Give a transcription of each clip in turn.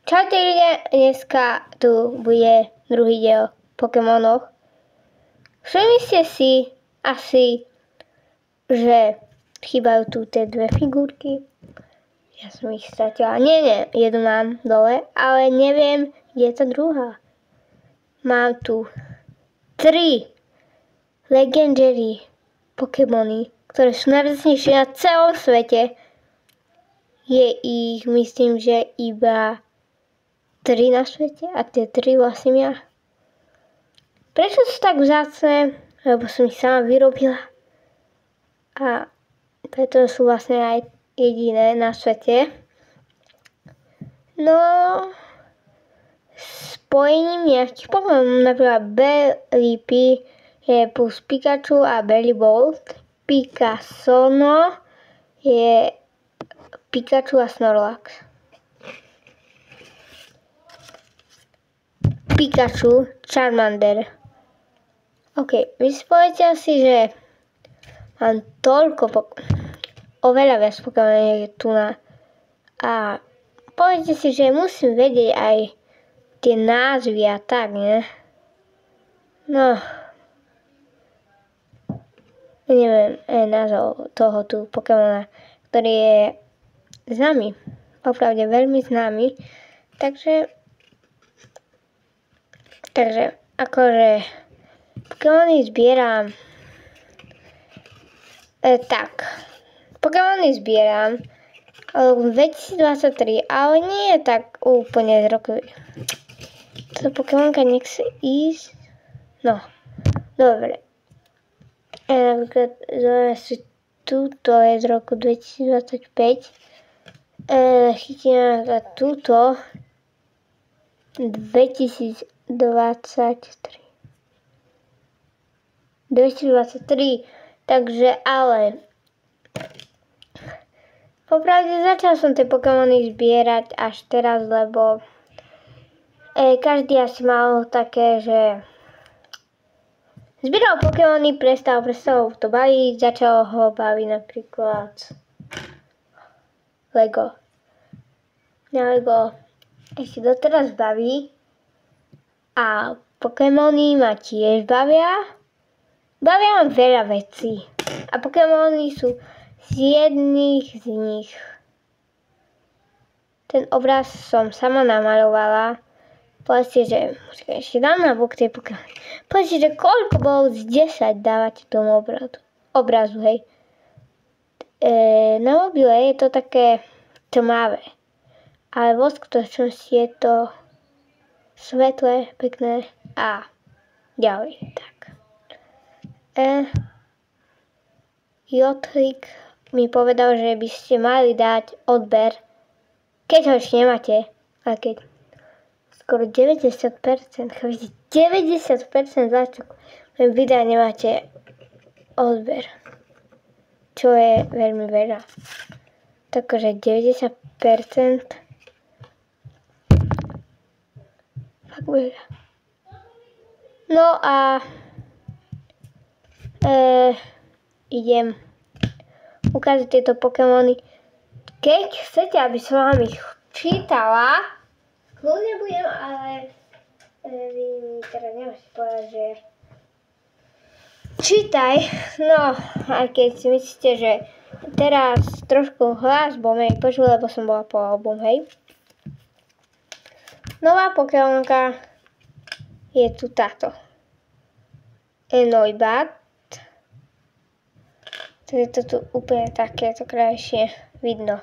Čaute ľudia, dneska tu bude druhý diel v Pokémonoch. Všimli ste si asi, že chýbajú tu tie dve figurky. Ja som ich stratila. Nie, jednu mám dole, ale neviem, kde je tá druhá. Mám tu 3 Legendary Pokémony, ktoré sú najvzácnejšie na celom svete. Je ich, myslím, že iba 3 na svete a tie 3 vlastním ja. Prečo sú tak vzácne? Lebo som ich sama vyrobila. A preto sú vlastne aj jediné na svete. No, spojením nejakých Pokémon, napríklad Bellipi je plus Pikachu a Bellibolt. Pikasono je Pikachu a Snorlax. Pikachu, Charmander. OK, vy si poviete asi, že mám oveľa viac Pokémon je tu na. A poviete si, že musím vedieť aj tie názvy a tak, ne? No, neviem názov toho tu Pokémona, ktorý je známy. Popravde veľmi známy. Takže akože Pokémony zbieram Pokémony zbieram v 2023, ale nie je tak úplne z roku. Toto Pokémonka nechce ísť. No, dobre. Napríklad si túto je z roku 2025. Chytíme túto 2023. Takže ale popravde začal som tie Pokémony zbierať až teraz, lebo každý asi mal také, že zbieral Pokémony, prestal to baviť, začalo ho baviť napríklad Lego. Mňa Lego ešte doteraz baví a Pokémony ma tiež bavia. Bavia ma veľa vecí a Pokémony sú z jedných z nich. Ten obraz som sama namalovala. Povedzte, že ešte dám na bok tie Pokémony. Povedzte, že koľko bolo z 10 dávate tomu obrazu, hej. Na mobile je to také tmavé, ale vo skutočnosti je to svetlé, pekné a ďalej, tak. Jotrik mi povedal, že by ste mali dať odber, keď ho ešte nemáte, a keď skoro 90%, 90% záčok videa nemáte odber, čo je veľmi veľa. Takže 90% fakt veľa. No a idem ukázať tieto Pokémony. Keď chcete, aby som vám ich čítala, kľudne budem, ale vy mi teraz nemôžete povedať, že čítaj. No, aj keď si myslíte, že teraz trošku hlas bol mi počul, lebo som bola po album, hej. Nová Pokémonka je tu táto. Noibat. Je to tu úplne takéto krajšie vidno.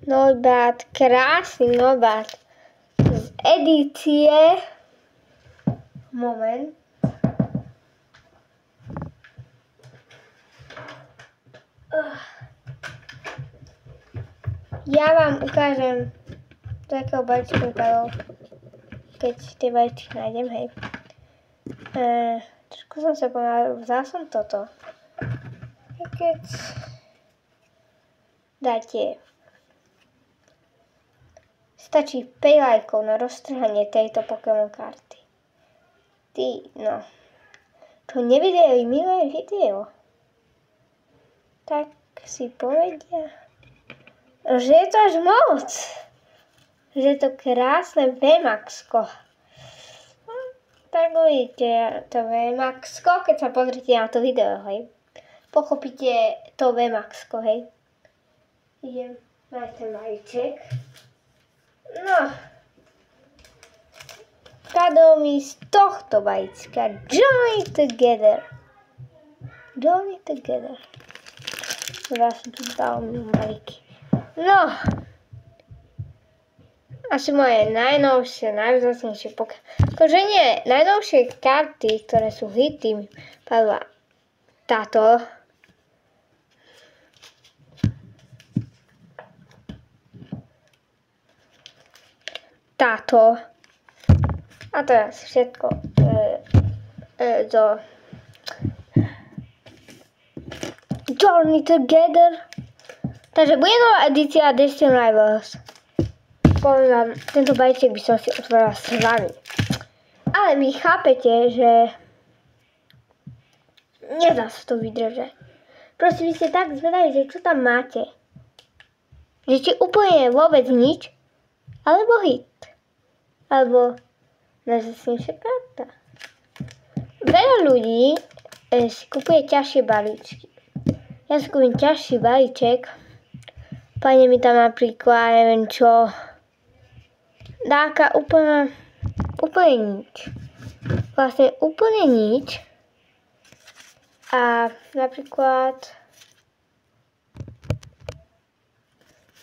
Noibat, krásny Noibat z edície. Moment. Ja vám ukážem, do akého balíčku vypadol, keď tie balíčky nájdem, hej. Trošku som sa pomalil, vzal som toto. Keď dáte, stačí 5 lajkov na roztrhanie tejto Pokémon karty. No, čo nevideli milé video, tak si povedia, že je to až moc. že je to krásne VMAX-ko. Tak uvidíte to VMAX-ko, keď sa pozrite na to video, hej. Pochopíte to VMAX-ko, hej. Idem na ten balíček. No. Padol mi z tohto balíčka. Join it together. Join it together. Vlastne tu dal mi balíky. No. Asi moje najnovšie, najvzácnejšie akože nie, najnovšie karty, ktoré sú hity, mi padla táto. Táto. A teraz všetko do Journey Together. Takže bude nová edícia Destiny Rivals. Poviem vám, tento balíček by som si otvorila s vami. Ale vy chápete, že nedá sa to vydržať. Proste vy ste tak zvedaví, že čo tam máte. Že či úplne vôbec nič, alebo hit. Alebo najzasnejšia karta. Veľa ľudí si kupuje ťažšie balíčky. Ja si kúpim ťažší balíček. Pane mi tam napríklad, neviem čo, dáka úplne nič. Vlastne úplne nič. A napríklad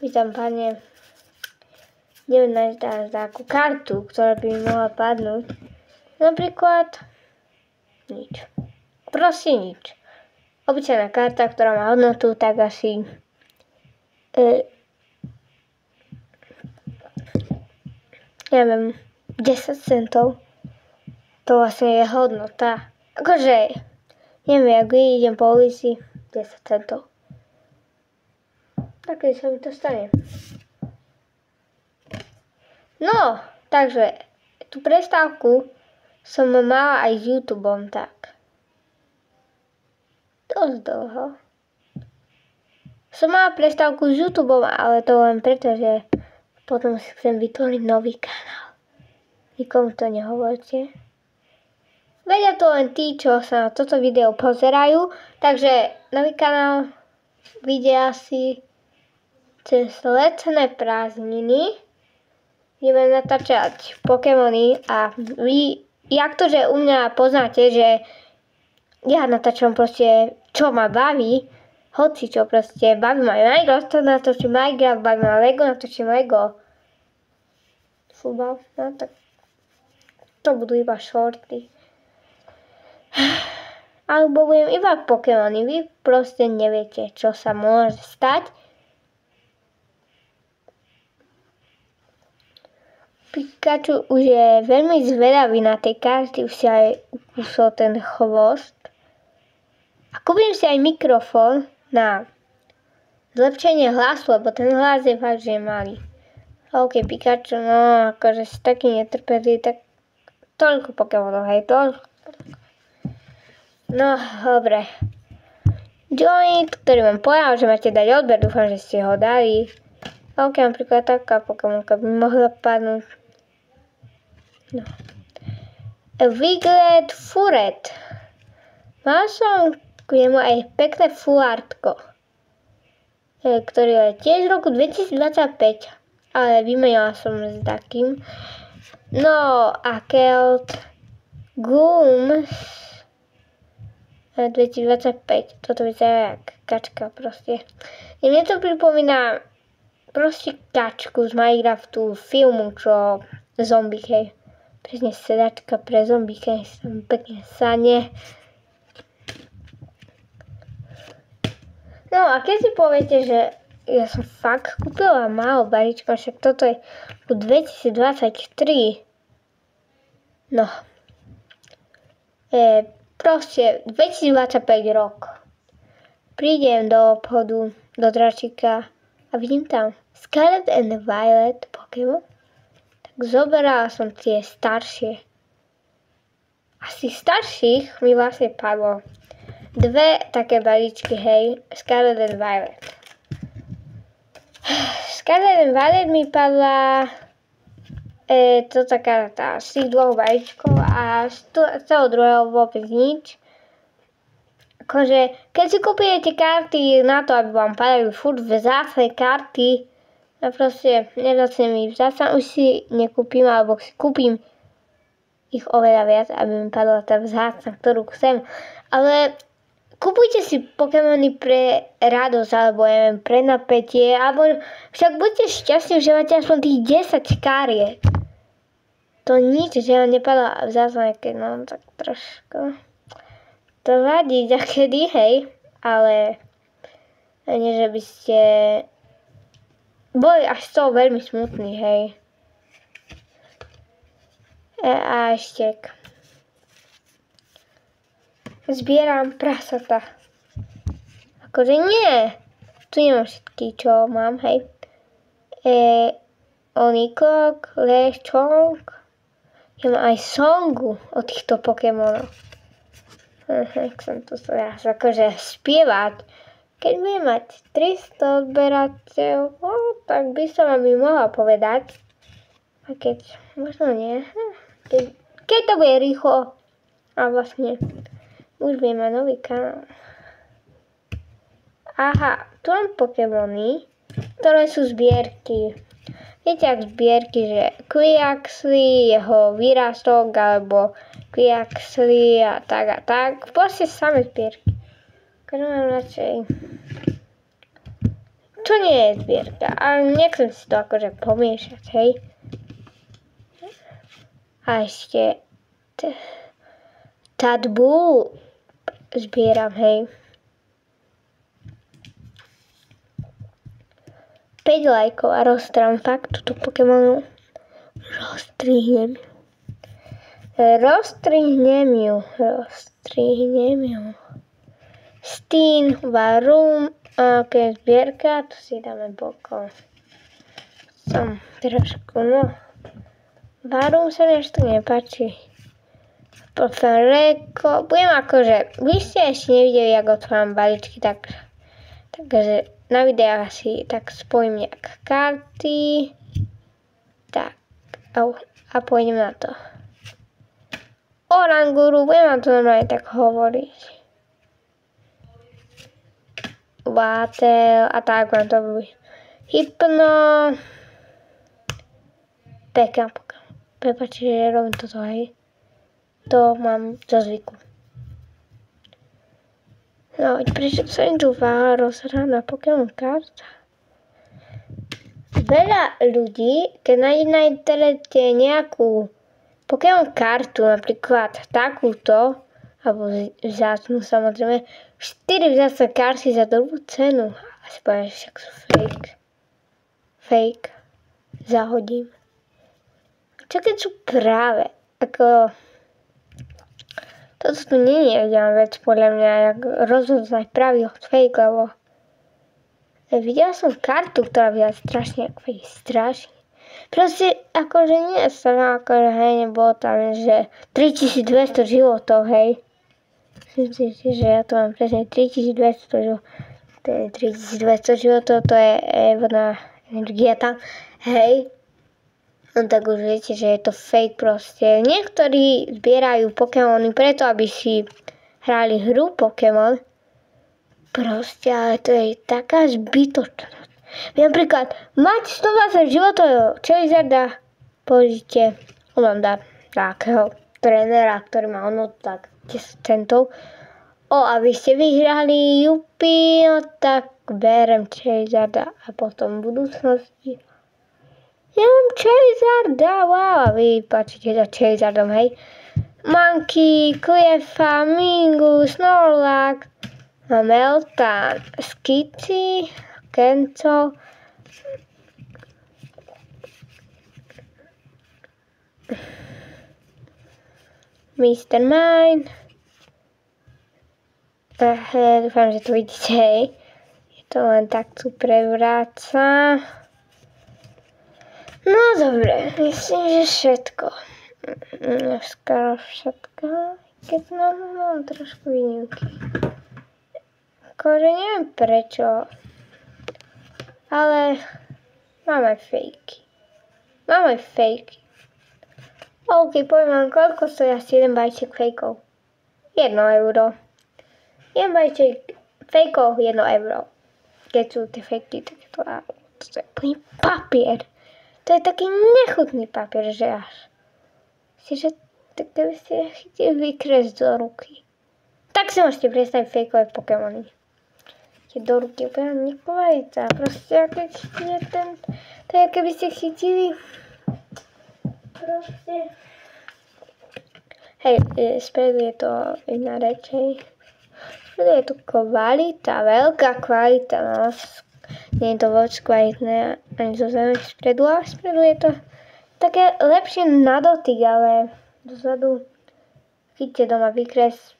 mi tam padne, neviem nájsť takú kartu, ktorá by mi mohla padnúť. Napríklad nič. Proste nič. Obyčajná karta, ktorá má hodnotu, tak asi neviem, 10 centov. To vlastne je hodnota. Akože, neviem, ak idem po ulici, 10 centov. Tak keď sa mi to stane. No, takže, tú prestávku som mala aj s YouTubeom, tak. Dosť dlho. Som mala prestávku s YouTubeom, ale to len preto, že potom si chcem vytvoriť nový kanál. Nikomu to nehovorte. Vedia to len tí, čo sa na toto video pozerajú. Takže nový kanál vyjde asi cez letné prázdniny. Ideme natáčať Pokémony a vy, jak to, že u mňa poznáte, že ja natáčam proste, čo ma baví, hoci čo proste, baví ma Minecraft, to natočím Minecraft, baví ma Lego, natočím Lego. Futbal, no tak to budú iba shorty. Alebo budem iba Pokémony, vy proste neviete, čo sa môže stať. Pikachu už je veľmi zvedavý na tej karty, už si aj ukúsol ten chvost. A kúpim si aj mikrofón na zlepšenie hlasu, lebo ten hlas je fakt, že je malý. OK, Pikachu, no akože si taký netrpezlivý, tak toľko Pokémonov, hej, toľko. No, dobre. Joint, ktorý vám povedal, že máte dať odber, dúfam, že ste ho dali. OK, napríklad taká Pokémonka by mohla padnúť. No. Wiglet Furet. Mal som k nemu aj pekné fulártko, ktorý je tiež v roku 2025, ale vymenila som s takým. No a Kelt Goom 2025. Toto vyzerá jak kačka proste. Mne to pripomína proste kačku z Minecraftu, filmu, čo zombie, hej. Presne sedačka pre zombie, keď sa tam pekne sane. No a keď si poviete, že ja som fakt kúpila málo balíčka, však toto je 2023. No. Proste 2025 rok. Prídem do obchodu, do dračíka a vidím tam Scarlet and Violet Pokémon. Tak zoberala som tie staršie. Asi starších mi vlastne padlo dve také balíčky, hej, Scarlet and Violet. Scarlet and Violet mi padla Toto karta z tých dvoch vajíčkov a z toho druhého vôbec nič. Akože, keď si kúpite karty na to, aby vám padali furt vzácne karty, a proste nezacne mi vzácna, už si nekúpim, alebo si kúpim ich oveľa viac, aby mi padla tá vzácna, ktorú chcem. Ale kupujte si Pokémony pre radosť, alebo ja neviem, pre napätie, alebo však buďte šťastní, že máte aspoň tých 10 kariet. To nič, že vám nepadla vzácna, keď no, tak trošku to vadí zakedy, hej, ale nie, že by ste boli až z toho veľmi smutný, hej. A ešte zbieram prasata. Akože nie, tu nemám všetky, čo mám, hej. Onikok, Lechong, ja mám aj songu o týchto Pokémonoch. Chcem to teraz akože spievať. Keď budem mať 300 odberateľov, tak by som vám mohla povedať. A keď, možno nie. Keď to bude rýchlo. A vlastne, už budem mať nový kanál. Aha, tu mám Pokémony, ktoré sú zbierky. Viete, ak zbierky, že Quaxly, jeho výrastok, alebo Quaxly a tak. Proste samé zbierky. Keď mám radšej... To nie je zbierka, ale nechcem si to akože pomiešať, hej. A ešte... Tadbu zbieram, hej. 5 lajkov a roztrám fakt túto Pokémonu. Roztrihnem ju. Steen, Varum, keď zbierka, tu si dáme bokom. Som trošku, no. Varum sa mi až tu nepáči. Potom Reko, budem akože, vy ste ešte nevideli, ako otváram balíčky, takže na videách asi tak spojím nejak karty. Tak, a pôjdem na to. Oranguru, budem vám to normálne tak hovoriť. Vátel a tak vám to bude. Hypno. Pekám. Prepáčte, že robím toto, hej. To mám zo zvyku. No, prečo sa im tu rozhrána Pokémon karta? Veľa ľudí, keď nájde na internete nejakú Pokémon kartu, napríklad takúto, alebo vzácnu samozrejme, 4 vzácne karty za dobrú cenu. Asi poviem, že však sú fake. Zahodím. Čo keď sú práve, ako... Toto tu nie je jediná vec, podľa mňa, jak rozhodnúť pravý od fake, lebo videla som kartu, ktorá byla strašne ako fake, strašne. Proste, akože nie som, akože hej, nebolo tam, že 3200 životov, hej. Myslíte, že ja to mám presne 3200 životov, to je 3200 životov, to je vodná energia tam, hej. No tak už viete, že je to fake proste. Niektorí zbierajú Pokémony preto, aby si hrali hru Pokémon. Proste, ale to je taká zbytočnosť. Vy napríklad, mať 120 životov Charizarda, použite, on vám dá takého trénera, ktorý má tak 10 centov. Aby ste vyhrali Jupi, no tak berem Charizarda a potom v budúcnosti ja mám Charizarda, wow, a vy páčite za Charizardom, hej. Monkey, Cleffa, Mingu, Snorlax, Meltan, Skitty, Kenzo, Mr. Mine. Dúfam, že to vidíte, hej. Je to len tak tu prevráca. No dobre, myslím, že všetko. Skoro všetko, keď mám trošku výnimky. Akože neviem prečo, ale mám aj fejky. OK, poviem vám, koľko stojí asi jeden balíček fejkov. 1 euro. Jeden balíček fejkov 1 euro. Keď sú tie fejky, tak to je plný papier. To je taký nechutný papier, že až. Že tak keby ste chytili vykres do ruky. Tak si môžete predstaviť fejkové Pokémony. Do ruky úplne nekvalita. Proste, keď je ten... To je, keby ste chytili... Proste... Hej, spredu je to iná reč, hej. Spredu je to kvalita, veľká kvalita, no. Nie je to veľmi kvalitné ani zo zemi spredu, ale spredu je to také lepšie na dotyk, ale dozadu chytíte doma výkres.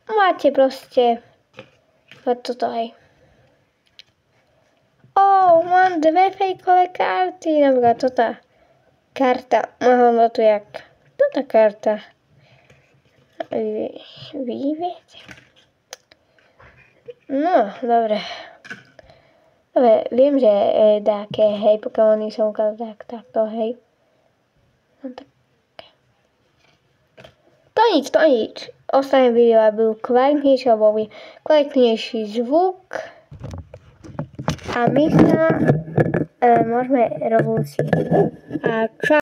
Máte proste toto aj. Mám 2 fejkové karty, napríklad toto karta, má hodnotu jak toto karta. Vy viete? No, dobre. Dobre, viem, že také, hej, Pokémony som ukázal takto, hej. No tak. To nič. Ostatné videá budú kvalitnejšie, alebo bude kvalitnejší zvuk. A my sa môžeme robiť. A čau.